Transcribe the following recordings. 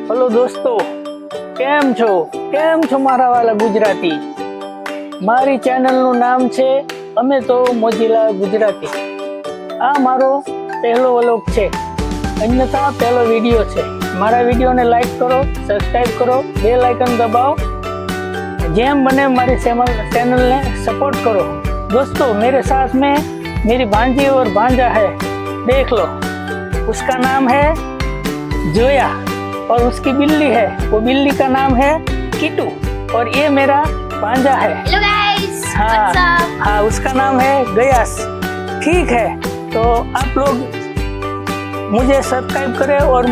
Hello दोस्तों, केम छो मारा वाला गुजराती। मारी चैनल નું નામ છે અમે તો મોજીલા ગુજરાતી। આ મારો પહેલો વ્લોગ છે, અન્યથા પહેલો વિડિયો છે। મારા વિડિયોને લાઈક કરો, સબસ્ક્રાઇબ કરો, બેલ આઇકન દબાओ, જેમ બને મારી चैनल ने सपोर्ट करो। दोस्तों, मेरे साथ में मेरी भांजी और भांजा है, देख लो। उसका नाम है जोया और उसकी बिल्ली है, वो बिल्ली का नाम है किटू और ये मेरा भांजा है। हेलो गाइस, हाँ, उसका नाम है गयास। ठीक है, तो आप लोग मुझे सब्सक्राइब करें और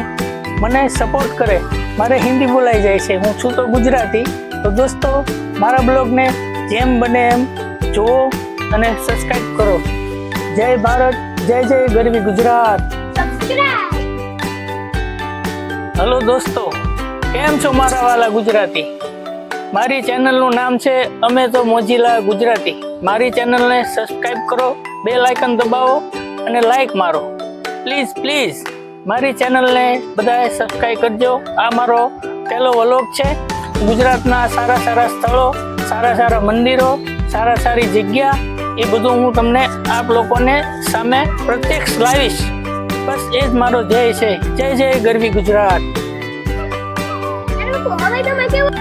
મને સપોર્ટ કરે। મારે હિન્દી બોલાઈ જાય છે, હું છું તો ગુજરાતી। તો દોસ્તો, મારા બ્લોગને જેમ બને એમ જુઓ અને સબસ્ક્રાઇબ કરો। જય ભારત, જય જય ગરવી ગુજરાત। હેલો દોસ્તો, કેમ છો મારા વાલા ગુજરાતી। મારી ચેનલનું નામ છે અમે તો મોજીલા ગુજરાતી। મારી ચેનલને સબસ્ક્રાઇબ કરો, બેલ આઇકન દબાવો અને લાઈક મારો। પ્લીઝ પ્લીઝ મારી ચેનલને બધાએ સબસ્ક્રાઇબ કરજો। આ મારો પહેલો વ્લોગ છે। ગુજરાતના સારા સારા સ્થળો, સારા સારા મંદિરો, સારી જગ્યા એ બધું હું તમને આપ લોકોને સામે પ્રત્યક્ષ લાવીશ। બસ એ જ મારો ધ્યેય છે। જય જય ગરવી ગુજરાત। હવે તમે કેવું